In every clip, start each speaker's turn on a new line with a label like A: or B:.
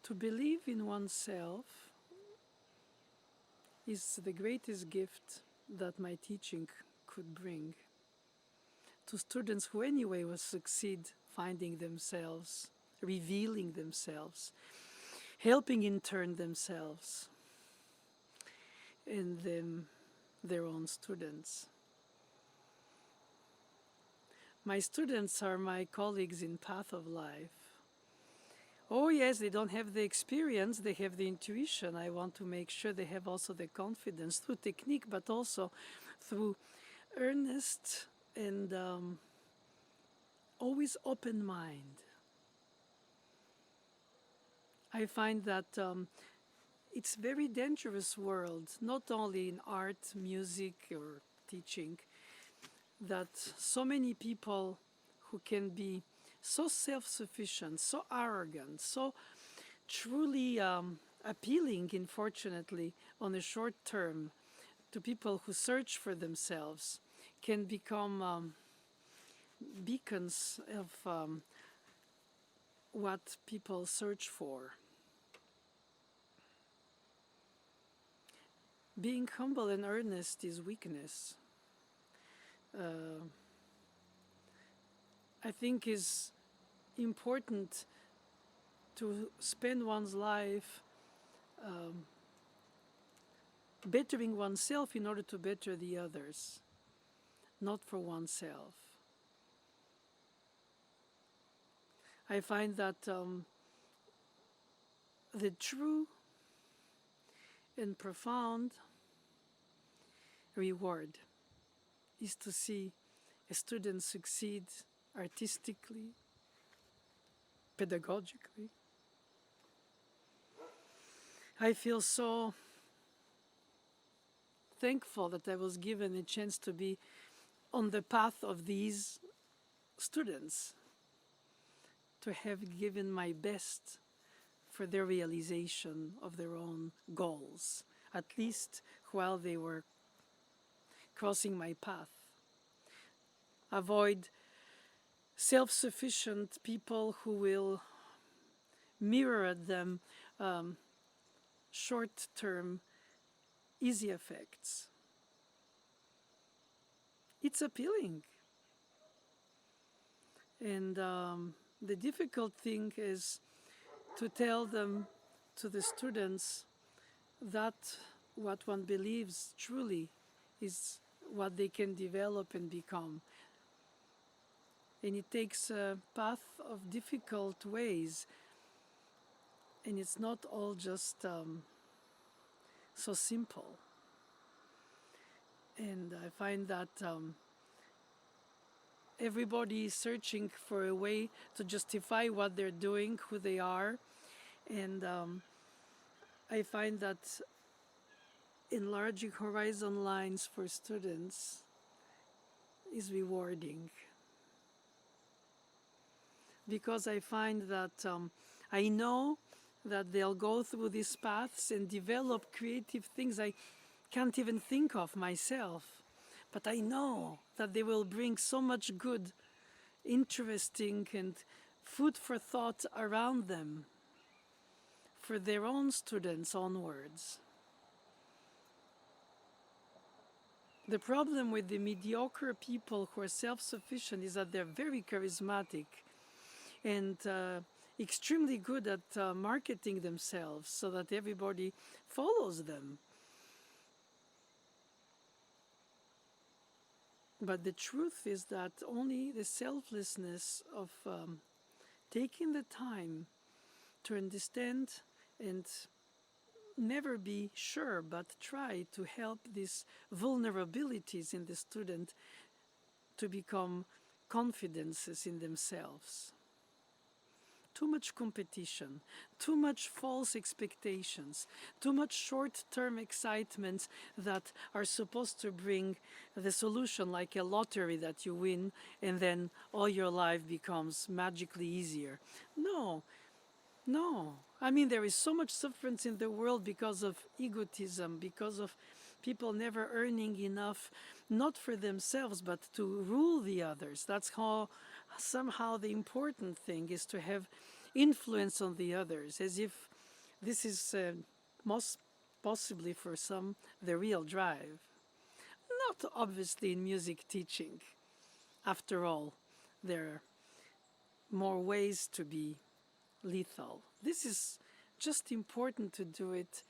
A: To believe in oneself is the greatest gift that my teaching could bring to students who anyway will succeed finding themselves, revealing themselves, helping in turn themselves and their own students. My students are my colleagues in Path of Life. Oh yes, they don't have the experience, they have the intuition. I want to make sure they have also the confidence through technique, but also through earnest and always open mind. I find that it's a very dangerous world, not only in art, music, or teaching, that so many people who can be so self-sufficient, so arrogant, so truly appealing, unfortunately, on a short term to people who search for themselves, can become beacons of what people search for. Being humble and earnest is weakness. I think is important to spend one's life bettering oneself in order to better the others, not for oneself. I find that the true and profound reward is to see a student succeed artistically, pedagogically. I feel so thankful that I was given a chance to be on the path of these students, to have given my best for their realization of their own goals, at least while they were crossing my path. Avoid self-sufficient people who will mirror at them short-term easy effects. It's appealing. And the difficult thing is to tell them, to the students, that what one believes truly is what they can develop and become. And it takes a path of difficult ways, and it's not all just so simple. And I find that everybody is searching for a way to justify what they're doing, who they are, and I find that enlarging horizon lines for students is rewarding. Because I find that I know that they'll go through these paths and develop creative things I can't even think of myself. But I know that they will bring so much good, interesting and food for thought around them for their own students onwards. The problem with the mediocre people who are self-sufficient is that they're very charismatic and extremely good at marketing themselves so that everybody follows them. But the truth is that only the selflessness of taking the time to understand and never be sure, but try to help these vulnerabilities in the student to become confidences in themselves. Too much competition, too much false expectations, too much short-term excitements that are supposed to bring the solution, like a lottery that you win and then all your life becomes magically easier. No, no. I mean, there is so much suffering in the world because of egotism, because of people never earning enough, not for themselves, but to rule the others. That's how somehow the important thing is to have influence on the others, as if this is most possibly for some the real drive. Not obviously in music teaching. After all, there are more ways to be lethal. This is just important to do it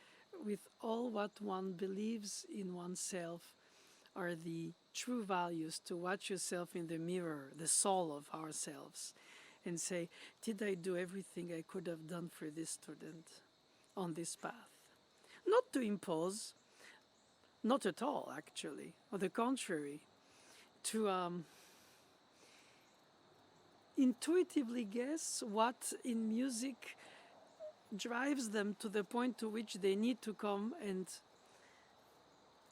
A: with all what one believes in oneself are the true values, to watch yourself in the mirror, the soul of ourselves, and say, did I do everything I could have done for this student on this path? Not to impose, not at all actually, on the contrary, to intuitively guess what in music drives them to the point to which they need to come and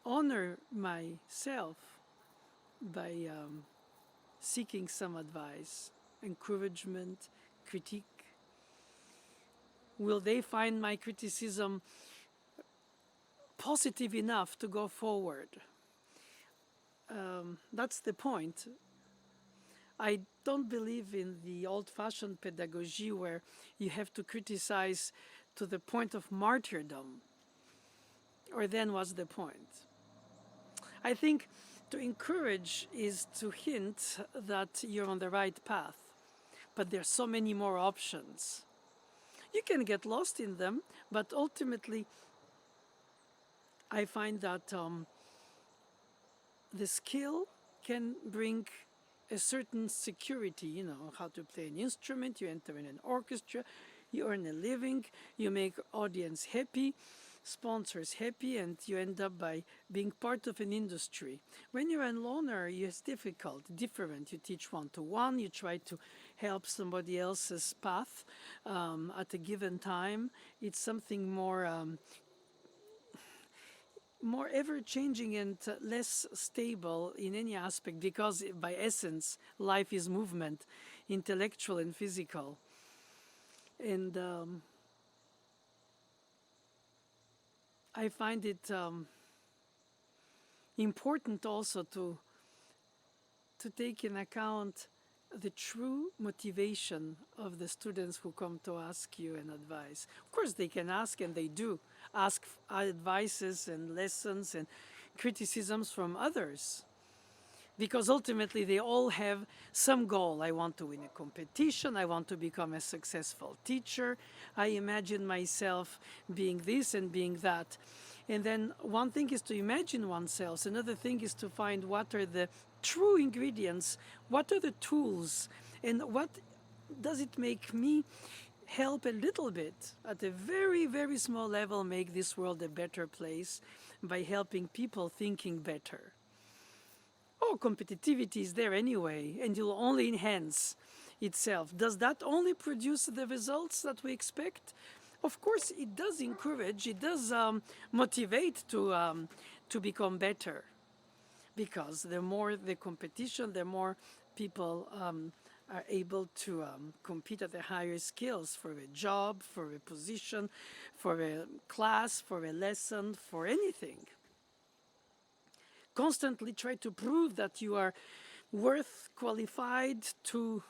A: honor myself by seeking some advice, encouragement, critique. Will they find my criticism positive enough to go forward? That's the point. I don't believe in the old-fashioned pedagogy where you have to criticize to the point of martyrdom. Or then what's the point? I think to encourage is to hint that you're on the right path, but there's so many more options. You can get lost in them, but ultimately I find that the skill can bring a certain security, you know, how to play an instrument, you enter in an orchestra, you earn a living, you make audience happy, sponsors happy, and you end up by being part of an industry. When you're a loner, it's difficult, different. You teach one-to-one, you try to help somebody else's path at a given time. It's something more ever-changing and less stable in any aspect, because by essence life is movement, intellectual and physical. And I find it important also to take in account the true motivation of the students who come to ask you an advice. Of course, they can ask, and they do ask advices and lessons and criticisms from others, because ultimately they all have some goal. I want to win a competition, I want to become a successful teacher, I imagine myself being this and being that. And then one thing is to imagine oneself, another thing is to find what are the true ingredients, what are the tools, and what does it make me help a little bit, at a very, very small level, make this world a better place by helping people thinking better. Oh, competitivity is there anyway, and you'll only enhance itself. Does that only produce the results that we expect? Of course, it does encourage, it does motivate to become better. Because the more the competition, the more people are able to compete at the higher skills for a job, for a position, for a class, for a lesson, for anything. Constantly try to prove that you are worth qualified to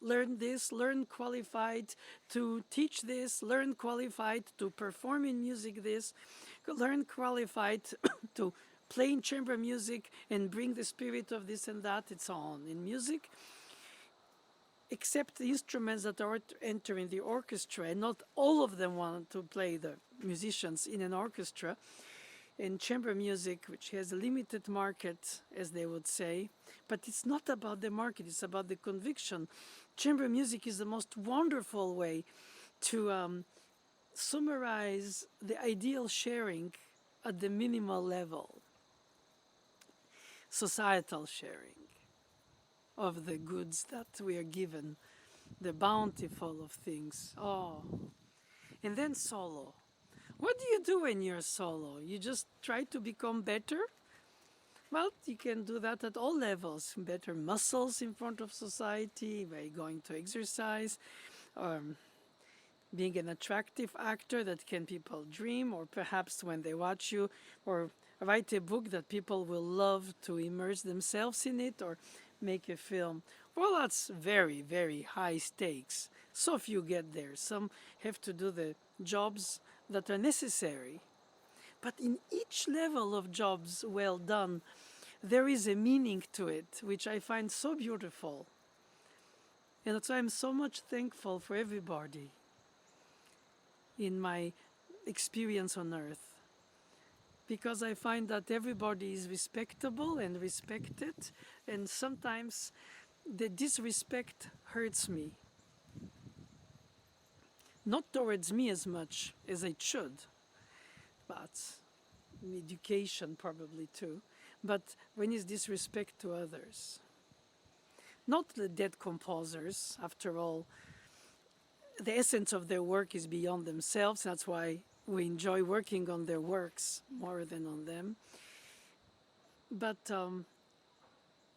A: learn this, learn qualified to teach this, learn qualified to perform in music this, learn qualified to play in chamber music and bring the spirit of this and that, and so on. In music, except the instruments that are entering the orchestra, and not all of them want to play, the musicians in an orchestra. In chamber music, which has a limited market, as they would say, but it's not about the market, it's about the conviction. Chamber music is the most wonderful way to summarize the ideal sharing at the minimal level. Societal sharing of the goods that we are given, the bountiful of things. Oh, and then solo. What do you do when you're solo? You just try to become better? Well, you can do that at all levels. Better muscles in front of society by going to exercise, or being an attractive actor that can people dream, or perhaps when they watch you, or write a book that people will love to immerse themselves in it, or make a film. Well, that's very, very high stakes. So few get there. Some have to do the jobs that are necessary. But in each level of jobs well done, there is a meaning to it, which I find so beautiful. And that's why I'm so much thankful for everybody in my experience on earth. Because I find that everybody is respectable and respected, and sometimes the disrespect hurts me. Not towards me as much as it should, but in education probably too, but when it's disrespect to others. Not the dead composers, after all, the essence of their work is beyond themselves. That's why we enjoy working on their works more than on them. But on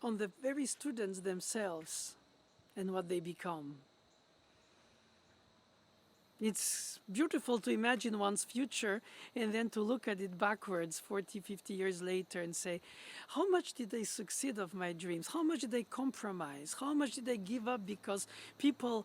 A: the very students themselves and what they become. It's beautiful to imagine one's future and then to look at it backwards 40, 50 years later and say, how much did they succeed of my dreams? How much did they compromise? How much did they give up because people,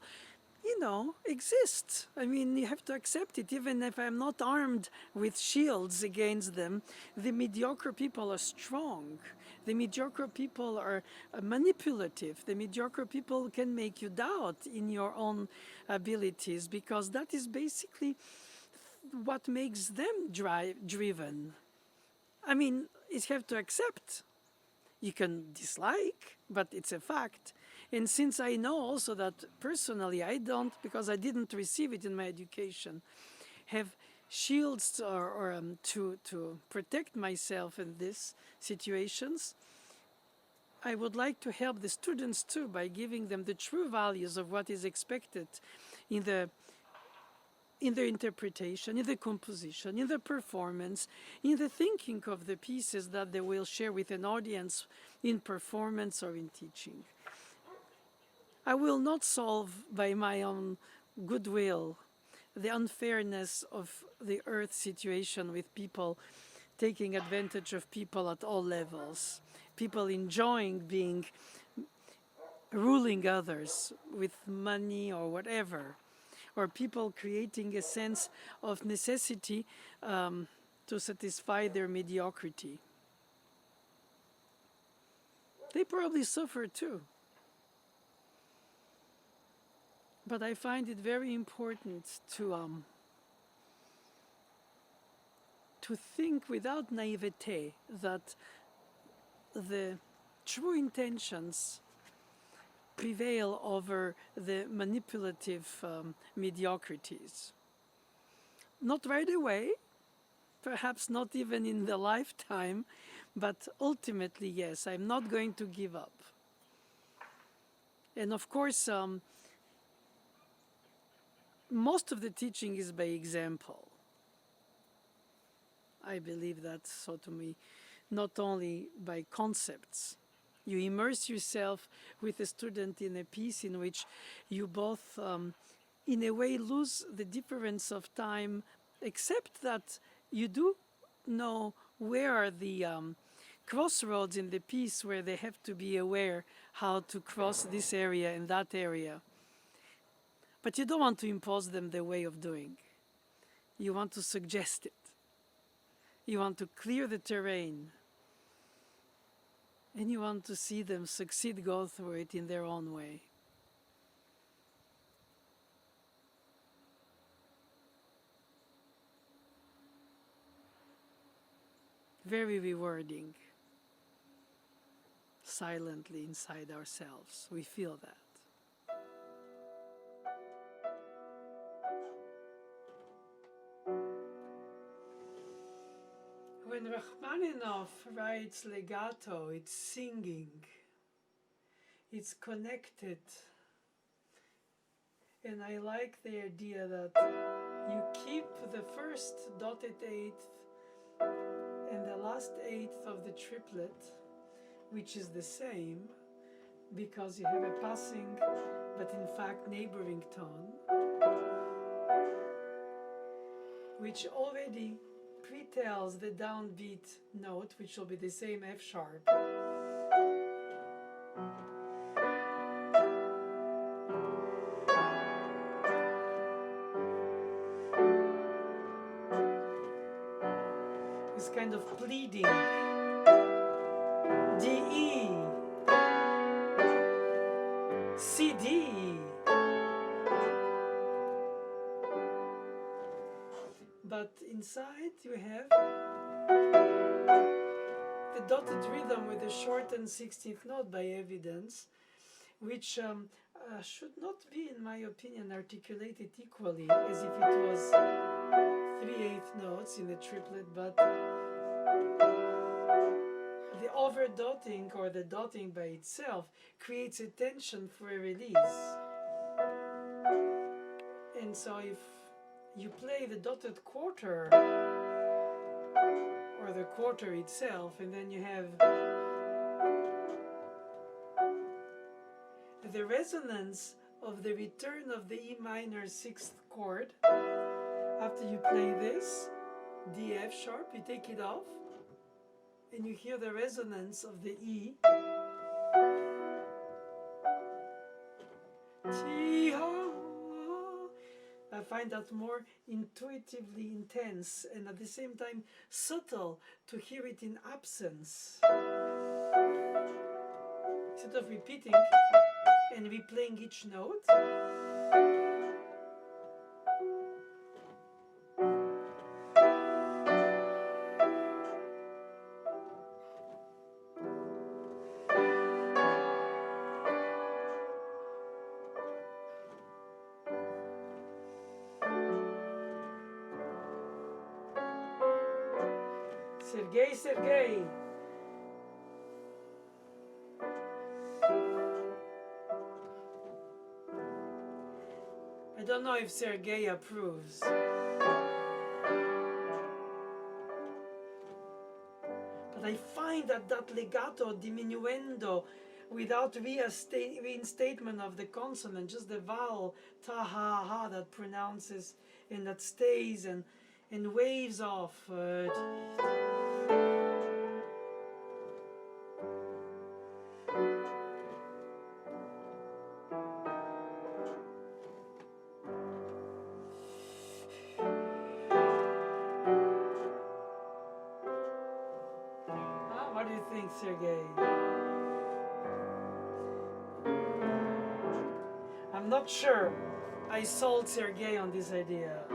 A: exist? I mean, you have to accept it. Even if I'm not armed with shields against them, the mediocre people are strong. The mediocre people are manipulative. The mediocre people can make you doubt in your own abilities, because that is basically what makes them driven. I mean, you have to accept. You can dislike, but it's a fact. And since I know also that personally I don't, because I didn't receive it in my education, have shields to protect myself in these situations, I would like to help the students too by giving them the true values of what is expected in their interpretation, in the composition, in the performance, in the thinking of the pieces that they will share with an audience in performance or in teaching. I will not solve by my own goodwill the unfairness of the earth situation with people taking advantage of people at all levels, people enjoying ruling others with money or whatever, or people creating a sense of necessity to satisfy their mediocrity. They probably suffer too. But I find it very important to think without naivete that the true intentions prevail over the manipulative mediocrities. Not right away, perhaps not even in the lifetime, but ultimately, yes, I'm not going to give up. And of course, most of the teaching is by example. I believe that, so to me, not only by concepts. You immerse yourself with a student in a piece in which you both, in a way, lose the difference of time, except that you do know where are the crossroads in the piece where they have to be aware how to cross this area and that area. But you don't want to impose them the way of doing. You want to suggest it. You want to clear the terrain. And you want to see them succeed, go through it in their own way. Very rewarding. Silently inside ourselves, we feel that. When Rachmanaoumoff writes legato, it's singing, it's connected. And I like the idea that you keep the first dotted eighth and the last eighth of the triplet, which is the same, because you have a passing, but in fact neighboring tone, which already pre-tells the downbeat note, which will be the same F sharp. this kind of pleading. D, E, C, D. But inside you have the dotted rhythm with the shortened 16th note by evidence, which should not be, in my opinion, articulated equally as if it was 3/8 notes in a triplet, but the over-dotting or the dotting by itself creates a tension for a release. And so if you play the dotted quarter or the quarter itself, and then you have the resonance of the return of the E minor 6th chord. After you play this, D, F sharp, you take it off, and you hear the resonance of the E. I find that more intuitively intense and at the same time subtle to hear it in absence. Instead of repeating and replaying each note, Sergei. I don't know if Sergei approves. But I find that legato diminuendo without reinstatement of the consonant, just the vowel ta ha ha that pronounces and that stays and waves off. What do you think, Sergei? I'm not sure I sold Sergei on this idea.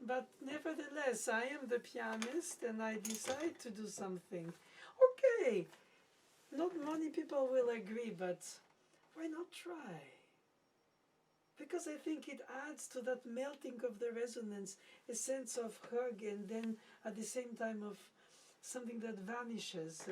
A: But nevertheless, I am the pianist and I decide to do something. Okay, not many people will agree, but why not try? Because I think it adds to that melting of the resonance, a sense of hug, and then at the same time of something that vanishes.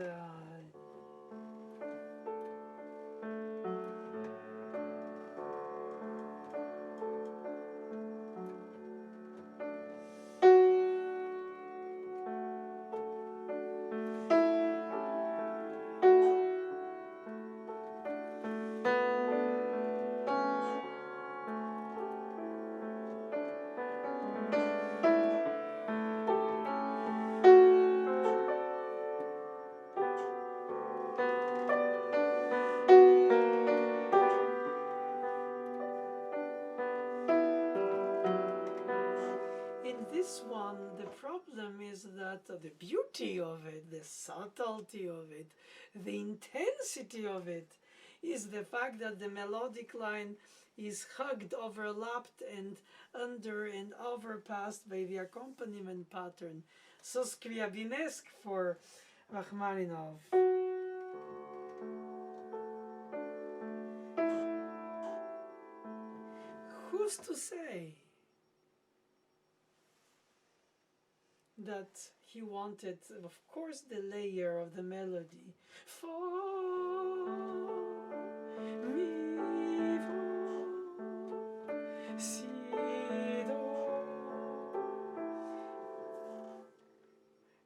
A: This one, the problem is that the beauty of it, the subtlety of it, the intensity of it, is the fact that the melodic line is hugged, overlapped, and under and overpassed by the accompaniment pattern. So Scriabinesque for Rachmanaoumoff. Who's to say that he wanted, of course, the layer of the melody. Fa, mi, fa, si, do.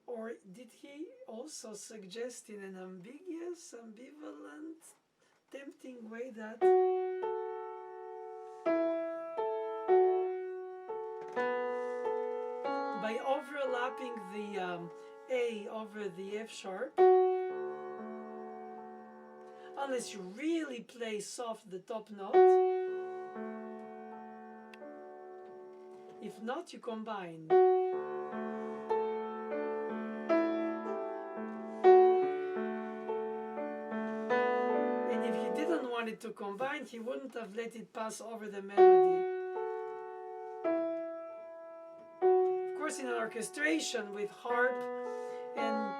A: Or did he also suggest in an ambiguous, ambivalent, tempting way that by overlapping the A over the F sharp, unless you really play soft the top note. If not, you combine. And if he didn't want it to combine, he wouldn't have let it pass over the melody. Of course, in an orchestration with harp and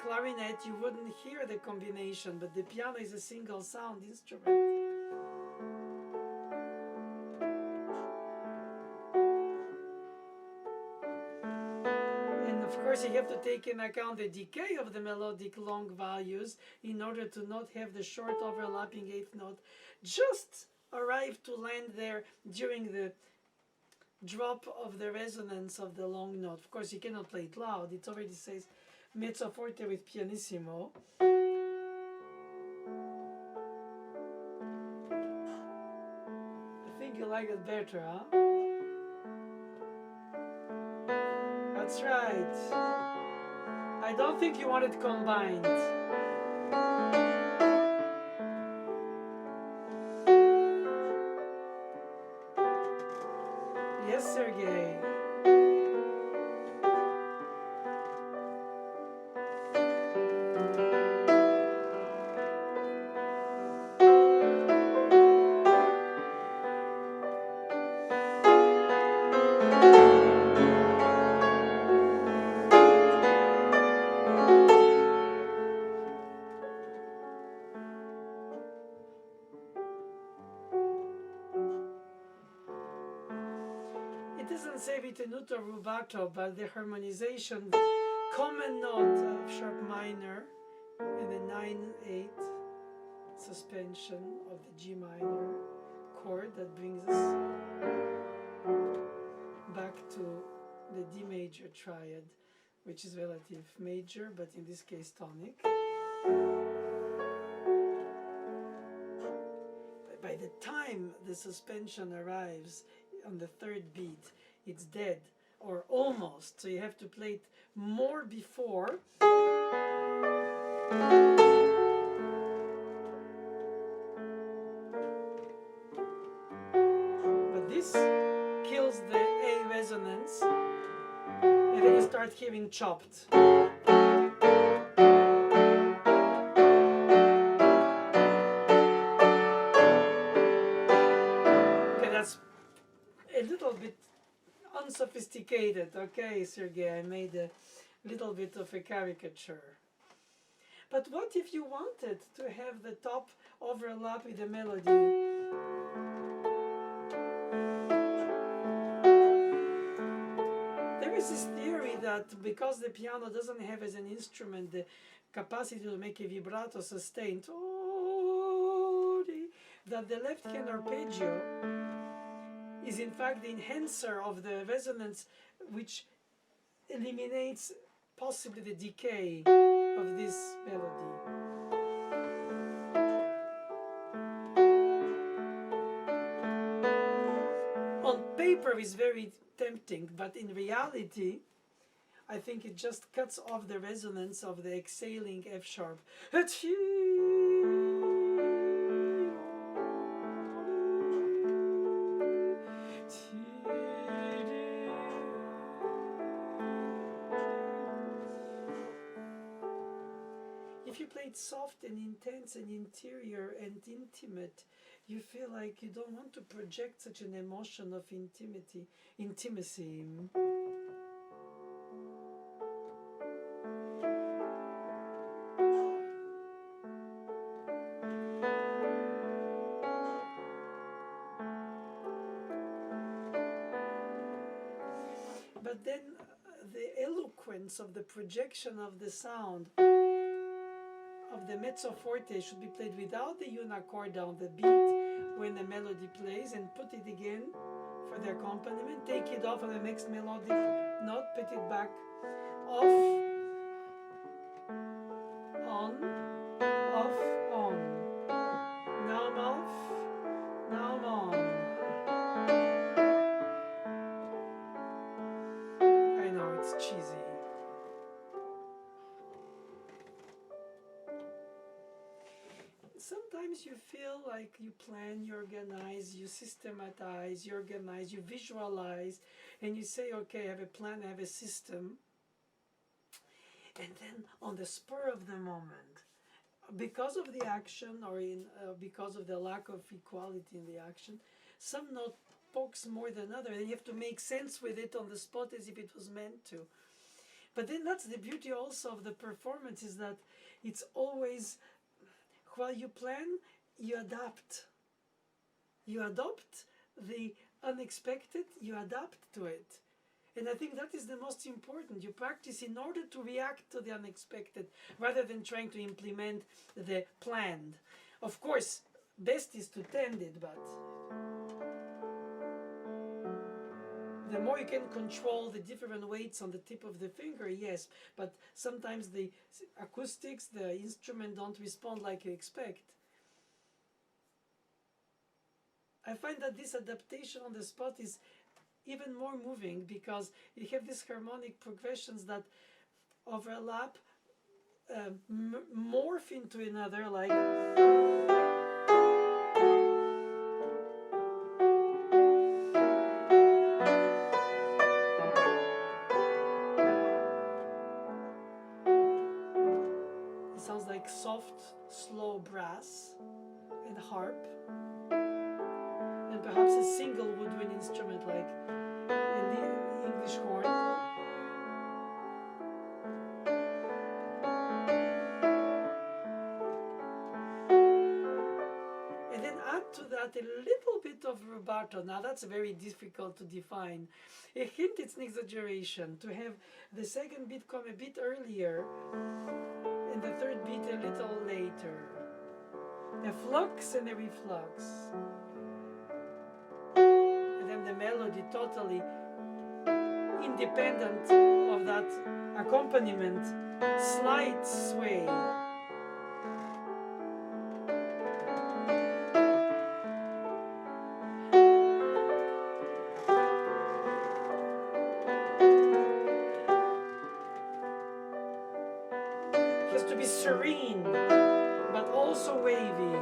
A: clarinet, you wouldn't hear the combination, but the piano is a single sound instrument. Of course, you have to take into account the decay of the melodic long values in order to not have the short overlapping eighth note just arrive to land there during the drop of the resonance of the long note. Of course, you cannot play it loud. It already says mezzo forte with pianissimo. I think you like it better, huh? That's right. I don't think you want it combined. Yes, Sergey. It doesn't say ritenuto rubato, but the harmonization, common note of sharp minor and the 9/8 suspension of the G minor chord that brings us back to the D major triad, which is relative major, but in this case tonic. By the time the suspension arrives on the third beat, it's dead, or almost, so you have to play it more before. But this kills the A resonance, and then you start hearing chopped. That's a little bit unsophisticated, okay, Sergey, I made a little bit of a caricature. But what if you wanted to have the top overlap with the melody? There is this theory that because the piano doesn't have as an instrument the capacity to make a vibrato sustained, that the left hand arpeggio is in fact the enhancer of the resonance, which eliminates possibly the decay of this melody. On paper is very tempting, but in reality I think it just cuts off the resonance of the exhaling F sharp. If you play it soft and intense and interior and intimate, you feel like you don't want to project such an emotion of intimacy. But then the eloquence of the projection of the sound of the mezzo forte should be played without the unichord down the beat when the melody plays, and put it again for the accompaniment. Take it off on the next melodic note, put it back off, on, off, on. Naoumoff, Naoumoff. I know it's cheesy. sometimes you feel like you plan, you organize, you systematize, you organize, you visualize, and you say, okay, I have a plan, I have a system. And then on the spur of the moment, because of the action or because of the lack of equality in the action, some note pokes more than other, and you have to make sense with it on the spot as if it was meant to. But then that's the beauty also of the performance, is that it's always, while you plan, you adapt. You adopt the unexpected, you adapt to it. And I think that is the most important. You practice in order to react to the unexpected rather than trying to implement the planned. Of course, best is to tend it, but the more you can control the different weights on the tip of the finger, yes, but sometimes the acoustics, the instrument don't respond like you expect. I find that this adaptation on the spot is even more moving, because you have these harmonic progressions that overlap, morph into another, like it sounds like soft, slow brass and harp, and perhaps a single woodwind instrument like the English horn. And then add to that a little bit of rubato. Now that's very difficult to define. A hint, it's an exaggeration, to have the second beat come a bit earlier and the third beat a little later. A flux and a reflux. And then the melody totally independent of that accompaniment, slight sway. It has to be serene, but also wavy.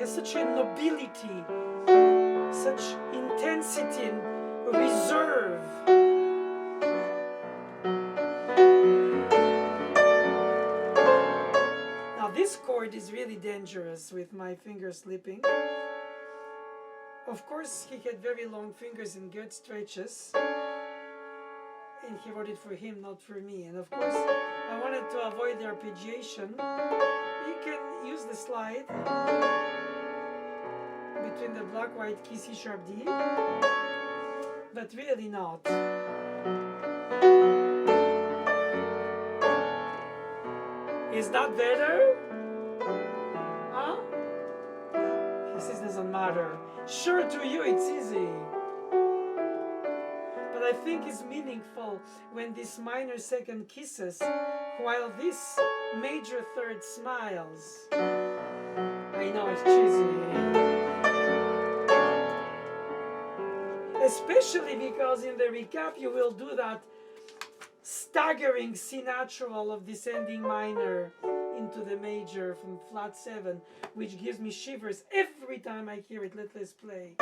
A: Such a nobility, such intensity and reserve. Now this chord is really dangerous with my fingers slipping. Of course, he had very long fingers and good stretches, and he wrote it for him, not for me. And of course, I wanted to avoid the arpeggiation. You can use the slide between the black, white key, C sharp, D, but really not. Is that better? Huh? He says it doesn't matter. Sure, to you it's easy. But I think it's meaningful when this minor second kisses while this major third smiles. I know it's cheesy. Especially because in the recap you will do that staggering C natural of descending minor into the major from flat 7, which gives me shivers every time I hear it. Let's play.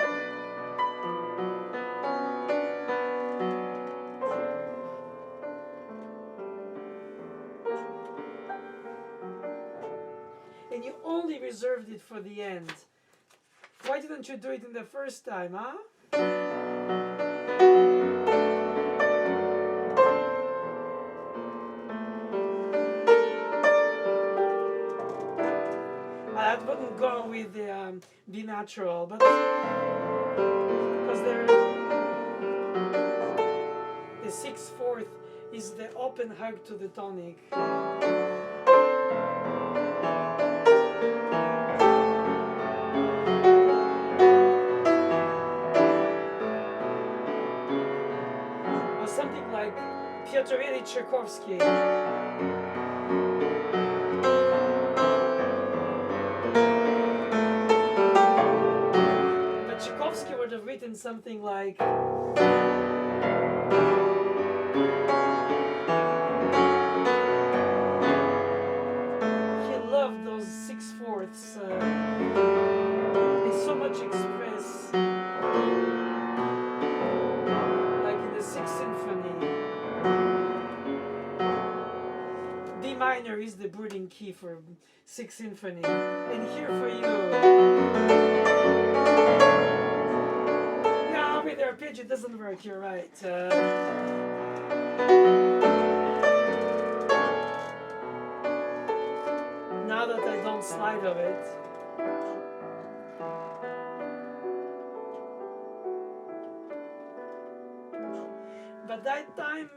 A: And you only reserved it for the end. Why didn't you do it in the first time, huh? I wouldn't go with the B natural, but because the 6/4 is the open hug to the tonic. Or something like Piotr Ilyich Tchaikovsky. But Tchaikovsky would have written something like, he loved those 6/4. They so much express, like in the Sixth Symphony. B minor is the brooding key for Sixth Symphony. And here for you. Yeah, with the arpeggio it doesn't work, you're right. Now that I don't slide of it. But that time,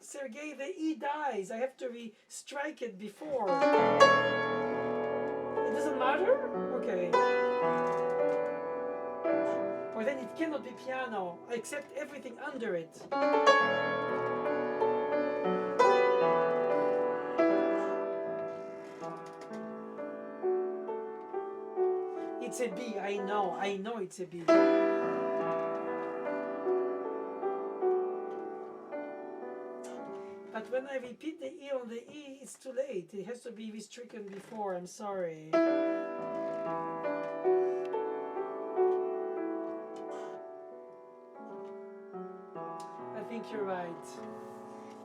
A: Sergei, the E dies. I have to re-strike it before. It doesn't matter? Okay. Or then it cannot be piano. I accept everything under it. It's a B, I know it's a B. But when I repeat the E on the E, it's too late. It has to be restricken before, I'm sorry. I think you're right,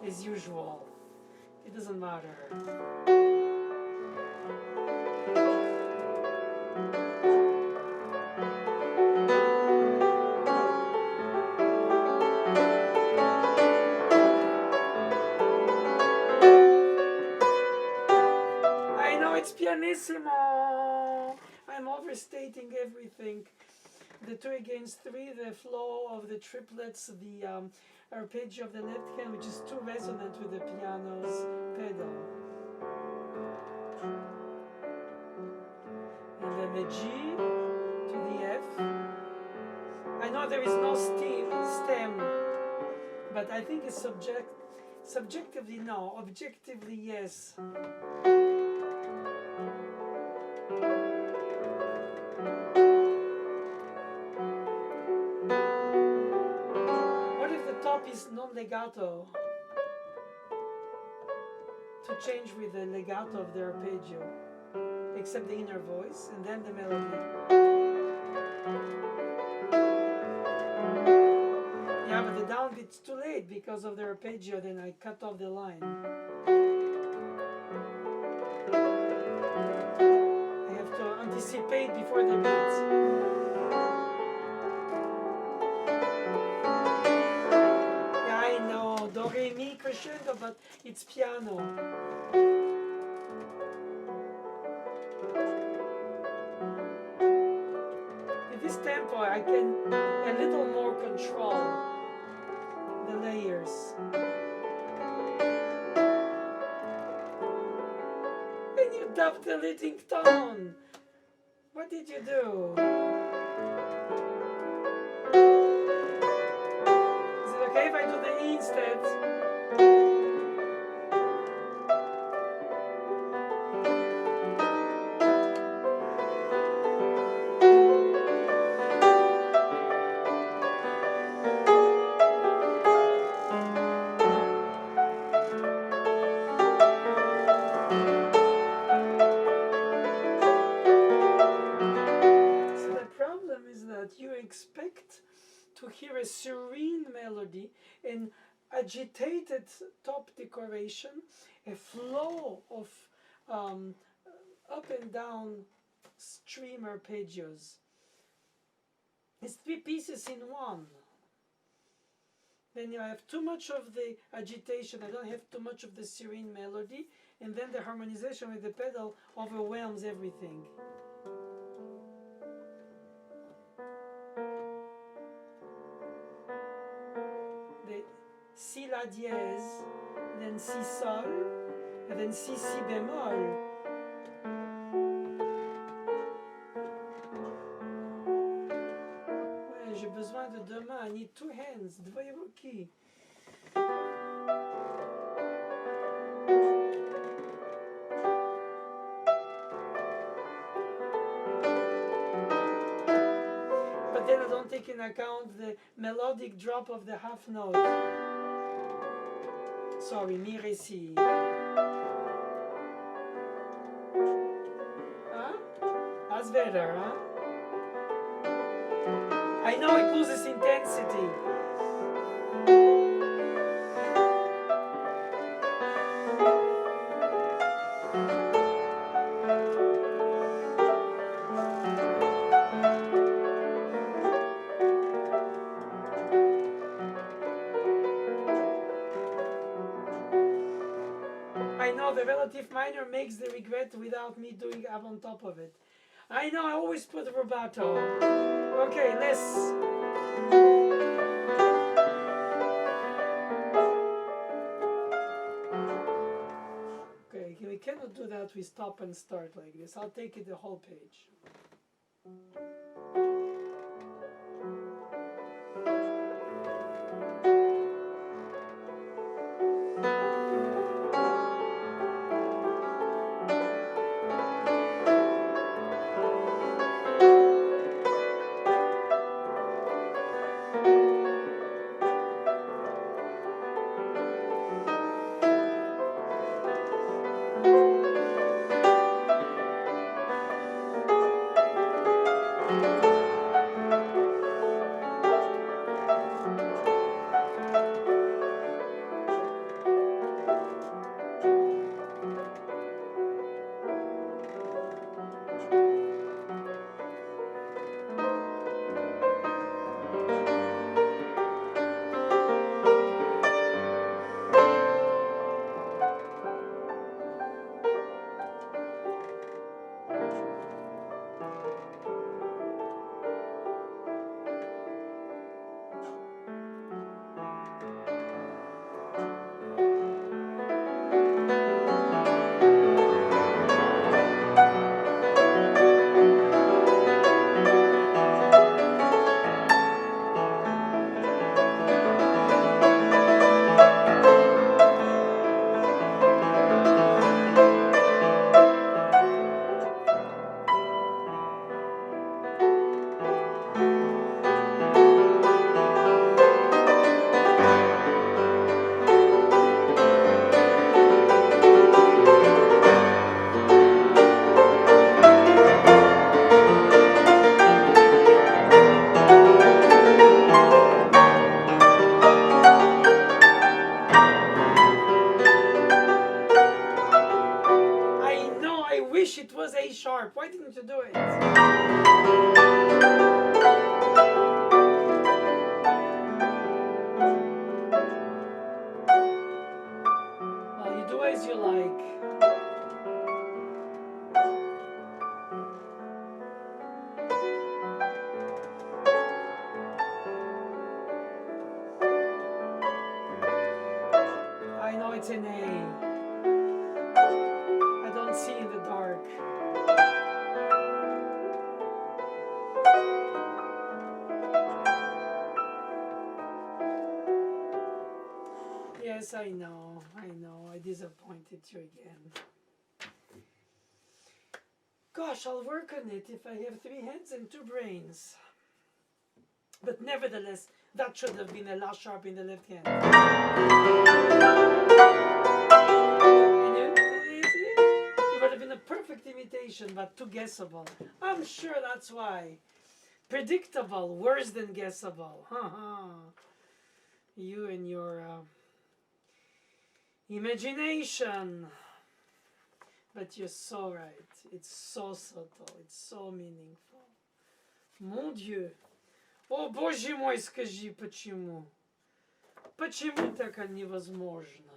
A: as usual. It doesn't matter. Pianissimo! I'm overstating everything. The 2 against 3, the flow of the triplets, the arpeggio of the left hand, which is too resonant with the piano's pedal. And then the G to the F. I know there is no stem, but I think it's subjectively no, objectively yes. Is non-legato, to change with the legato of the arpeggio, except the inner voice and then the melody. Yeah, but the downbeat's too late because of the arpeggio, then I cut off the line. I have to anticipate before the beat. Do, re, mi, crescendo, but it's piano. In this tempo, I can a little more control the layers. And you dubbed the leading tone. What did you do? Okay, if I do the E instead. So the problem is that you expect to hear a serene melody, an agitated top decoration, a flow of up and down stream arpeggios. It's 3 pieces in one. Then you have too much of the agitation, I don't have too much of the serene melody, and then the harmonization with the pedal overwhelms everything. Si la dièse, then si sol, and then si bémol. Ouais, j'ai besoin de 2 mains, I need 2 hands, 2 ruky. take into account the melodic drop of the half note. Sorry, mi, re, si. Huh? That's better, huh? I know it loses intensity. I know the relative minor makes the regret without me doing up on top of it. I know, I always put rubato. Okay, let's... Okay, we cannot do that, we stop and start like this. I'll take it the whole page. It was A sharp. Why didn't you do it? Well, you do as you like. I know it's an A. I don't see in the dark. Yes, I know, I disappointed you again. Gosh, I'll work on it if I have 3 hands and 2 brains. But nevertheless, that should have been a La sharp in the left hand. And it would have been a perfect imitation, but too guessable. I'm sure that's why. Predictable, worse than guessable. You and your imagination. But you're so right. It's so subtle. It's so meaningful. Mon Dieu. О, Боже мой, скажи, почему? Почему так невозможно?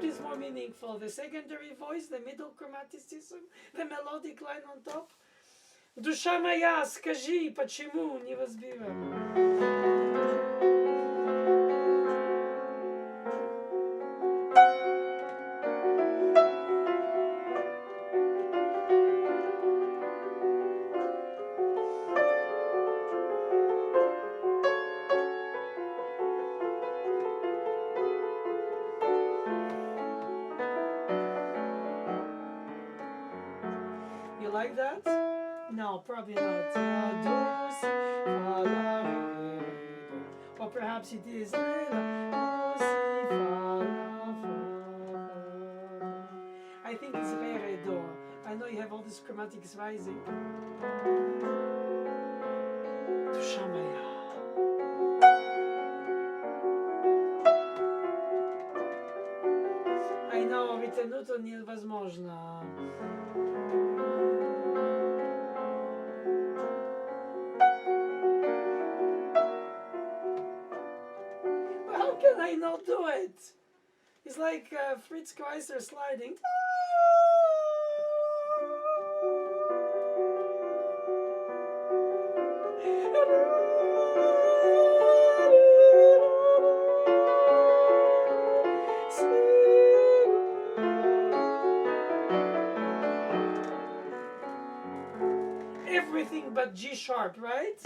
A: Is more meaningful, the secondary voice, the middle chromaticism, the melodic line on top? Душа моя, скажи, почему не возбиваем? like that? No, probably not. Do, si, fa, la, re, do. Or perhaps it is re, la, do, si, fa, la, fa, do. I think it's re, re, do. I know you have all these chromatics rising. Душа моя. I know, вытянуто невозможно. How can I not do it? It's like Fritz Kreiser sliding. Everything but G sharp, right?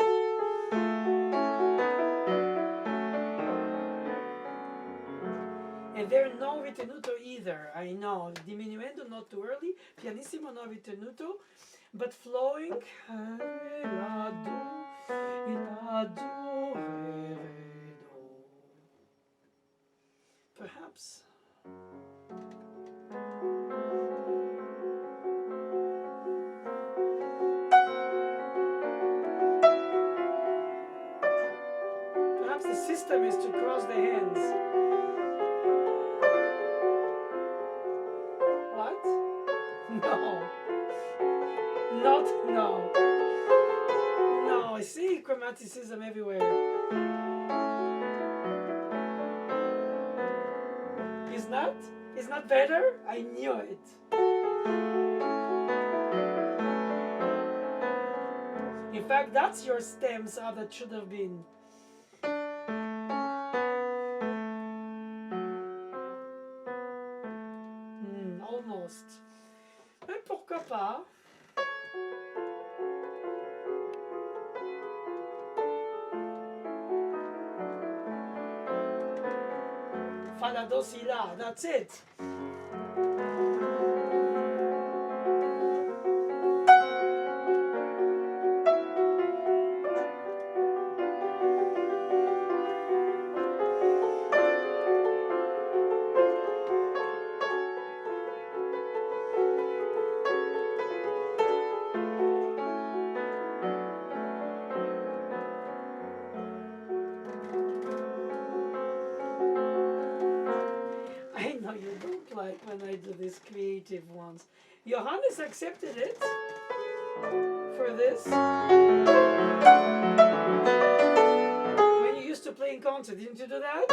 A: And there no ritenuto either. I know. Diminuendo not too early. Pianissimo no ritenuto. But flowing. La, do, la, do, re, re, do. Perhaps. Perhaps the system is to cross the hands. What? No. Not, no. No, I see chromaticism everywhere. Is not? Is not better? I knew it. In fact, that's your stems how that should have been. Almost. Mais pourquoi pas? Fa la do si la, that's it. I know you don't like when I do these creative ones. Johannes accepted it for this. When you used to play in concert, didn't you do that?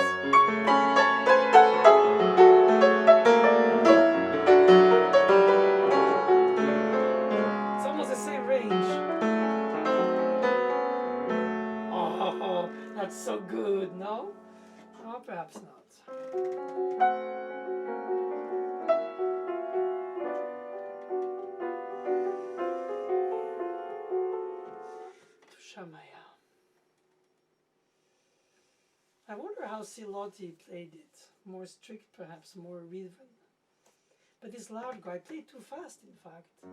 A: It's almost the same range. Oh, that's so good, no? Oh, perhaps not. I wonder how Silotti played it. More strict, perhaps, more rhythm. But this loud guy played too fast, in fact.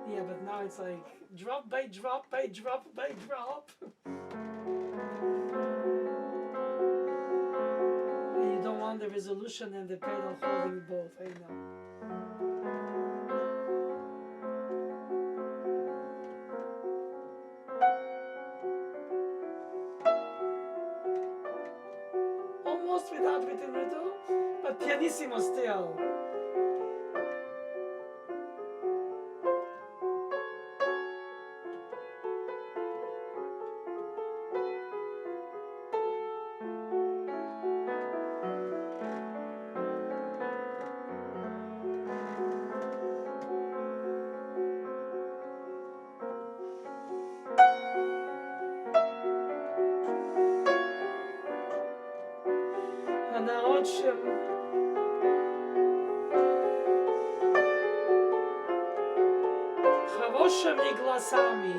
A: Yeah, but now it's like drop by drop by drop by drop. And you don't want the resolution and the pedal holding both, I know. Almost without ritenuto, but pianissimo still. Naoumoff. Хорошими глазами.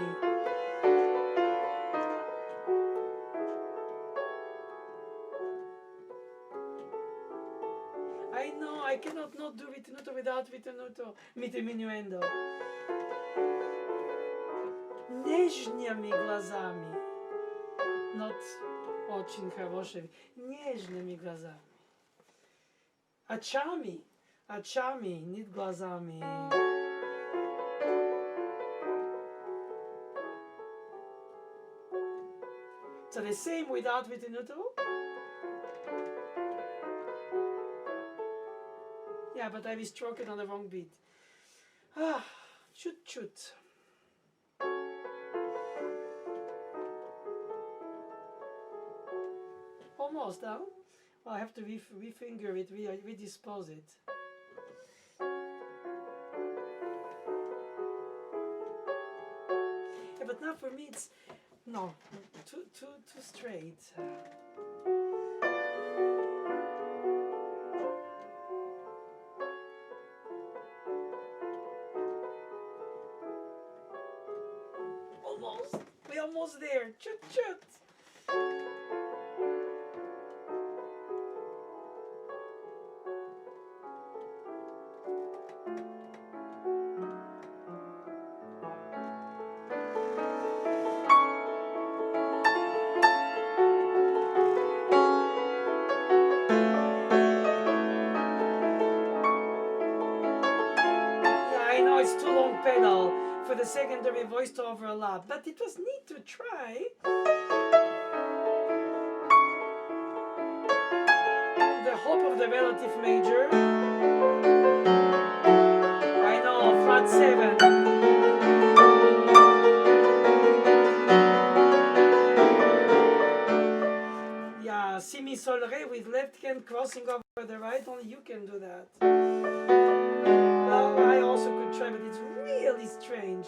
A: I know, I cannot not do ritenuto without ritenuto, mit diminuendo. Нежными глазами. Not очень хорошими. Нежными глазами. Очами. Очами, не глазами. So the same without ritenuto. Yeah, but I was stroking on the wrong beat. Ah, chut. Almost, huh? Well, I have to refinger it, redispose it. Yeah, but now for me it's no too straight. Almost. We're almost there. Chut. It's too long pedal for the secondary voice to overlap, but it was neat to try. The hope of the relative major. I know, flat 7. Yeah, si mi sol re with left hand crossing over the right, only you can do that. Well, I also could try, but it's really strange.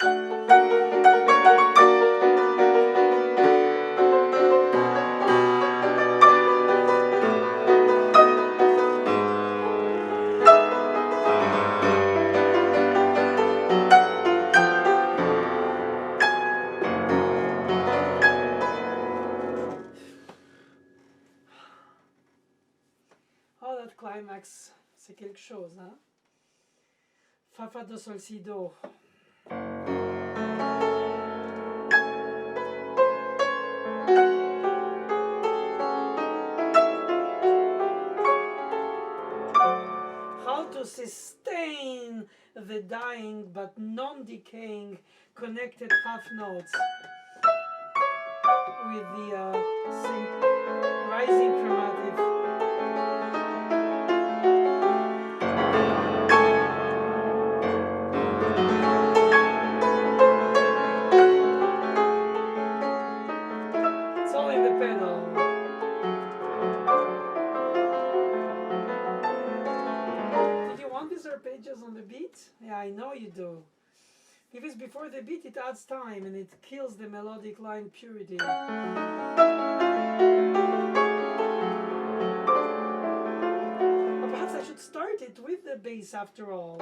A: Oh, that climax, c'est quelque chose, hein? Fa, fa, do, sol, si, do. How to sustain the dying but non-decaying connected half notes with the rising chromatic. It's all in the pedal. Did you want these arpeggios on the beat? Yeah, I know you do. If it's before the beat, it adds time and it kills the melodic line purity. Or perhaps I should start it with the bass after all.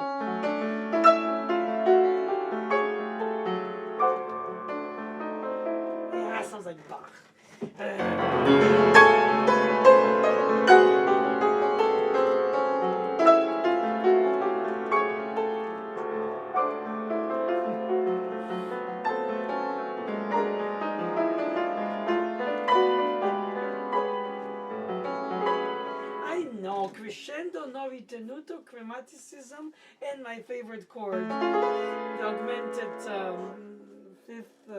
A: Yeah, sounds like Bach. Crescendo, no ritenuto, chromaticism, and my favorite chord, the augmented fifth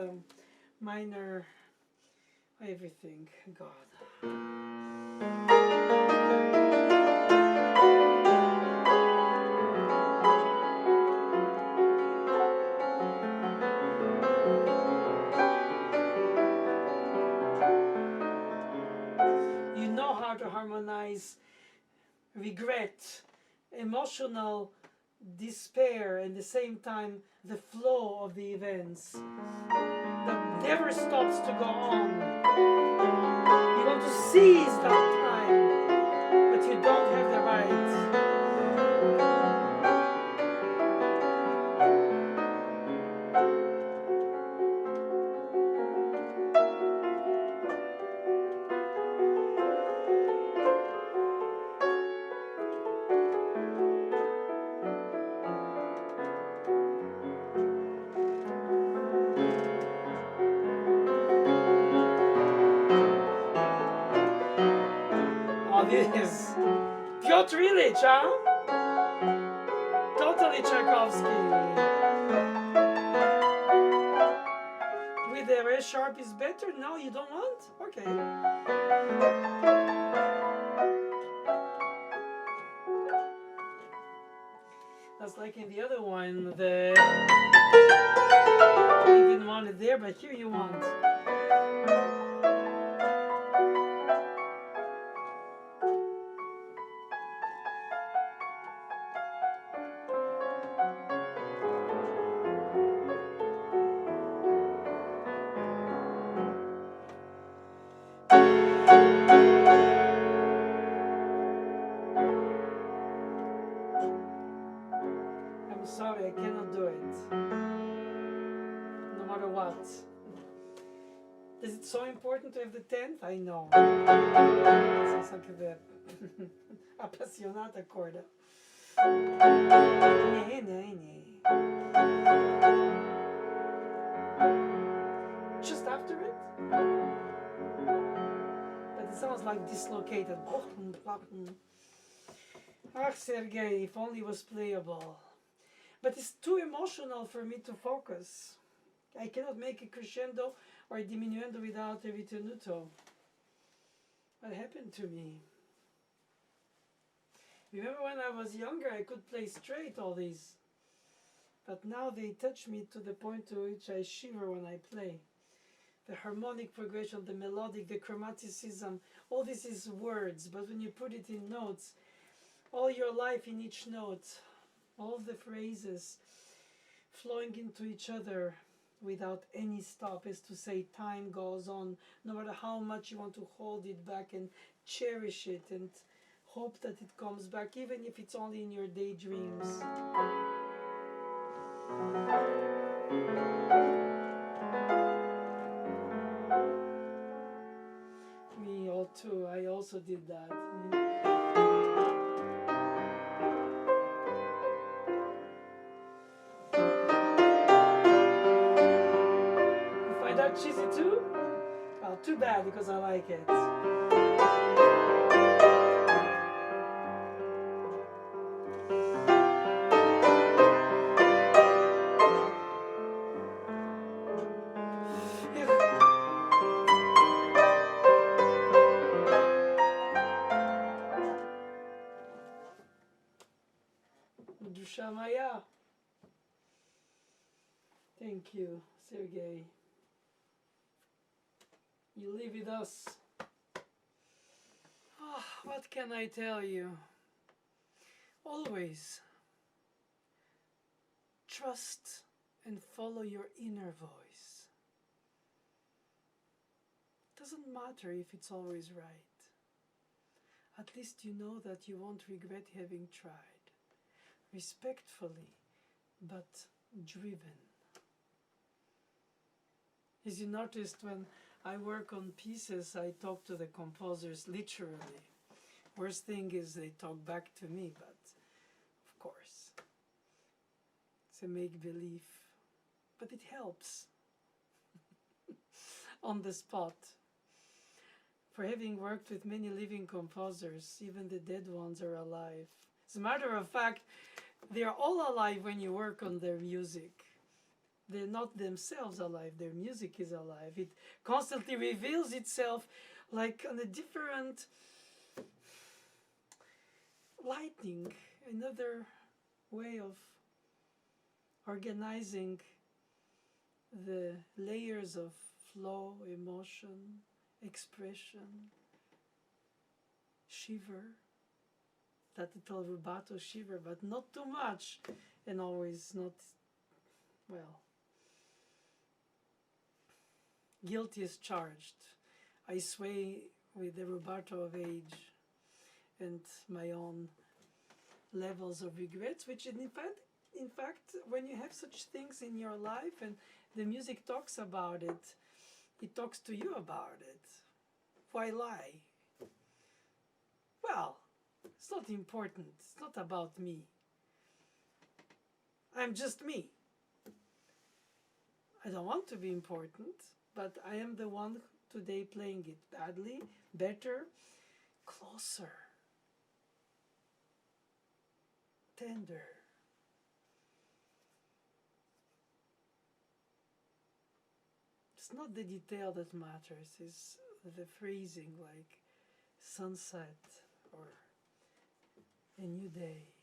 A: minor, everything. God. You know how to harmonize regret, emotional despair, and at the same time the flow of the events that never stops to go on. You want to seize that time, but you don't have the right. Oh, this is Piotr Ilyich, huh? Totally Tchaikovsky. With the Re sharp is better? No, you don't want? Okay. That's like in the other one, you didn't want it there, but here you want. I'm sorry, I cannot do it. No matter what. Is it so important to have the 10th? I know. Sounds like a appassionata corda. Just after it? But it sounds like dislocated. Ah, Sergei, if only it was playable. But it's too emotional for me to focus. I cannot make a crescendo or a diminuendo without a ritenuto. What happened to me? Remember when I was younger, I could play straight all these. But now they touch me to the point to which I shiver when I play. The harmonic progression, the melodic, the chromaticism, all this is words, but when you put it in notes, all your life in each note, all the phrases flowing into each other without any stop, is to say time goes on, no matter how much you want to hold it back and cherish it and hope that it comes back, even if it's only in your daydreams. Me all too, I also did that. You find that cheesy too? Well, too bad, because I like it. Dusha Maya. Thank you, Sergei. You live with us. Oh, what can I tell you? Always trust and follow your inner voice. Doesn't matter if it's always right. At least you know that you won't regret having tried. Respectfully, but driven. As you noticed, when I work on pieces, I talk to the composers literally. Worst thing is they talk back to me, but of course, it's a make-believe. But it helps on the spot. For having worked with many living composers, even the dead ones are alive. As a matter of fact, they are all alive when you work on their music. They're not themselves alive, their music is alive. It constantly reveals itself like on a different lighting, another way of organizing the layers of flow, emotion, expression, shiver, that little rubato shiver, but not too much, and always not, well, guilty is charged. I sway with the rubato of age and my own levels of regrets, which in fact, when you have such things in your life and the music talks about it, it talks to you about it. Why lie? Well, it's not important. It's not about me. I'm just me. I don't want to be important, but I am the one today playing it badly, better, closer, tender. It's not the detail that matters, it's the phrasing, like sunset or a new day.